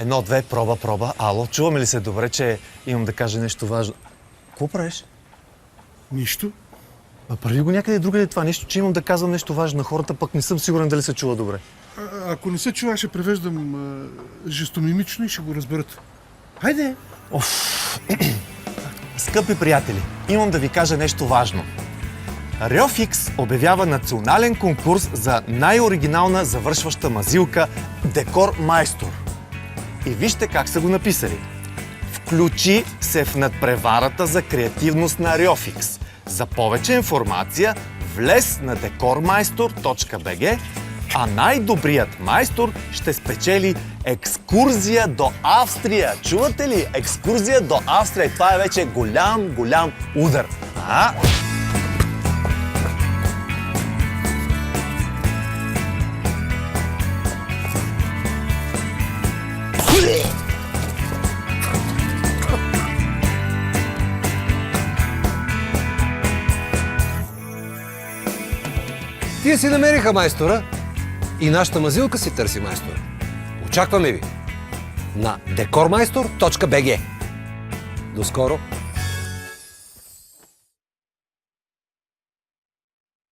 Едно, две, проба. Ало, чуваме ли се добре, че имам да кажа нещо важно? Какво правиш? Нищо. Прави го някъде другаде това нещо, че имам да казвам нещо важно на хората, пък не съм сигурен дали се чува добре. Ако не се чува, ще превеждам жестомимично и ще го разберат. Хайде! Скъпи приятели, имам да ви кажа нещо важно. Рьофикс обявява национален конкурс за най-оригинална завършваща мазилка Декор Майстор. И вижте как са го написали. Включи се в надпреварата за креативност на Рьофикс. За повече информация влез на decormeister.bg, а най-добрият майстор ще спечели екскурзия до Австрия. Чувате ли? Екскурзия до Австрия. Това е вече голям удар. Тия си намериха майстора и нашата мазилка си търси майстора. Очакваме ви на decormeister.bg. До скоро!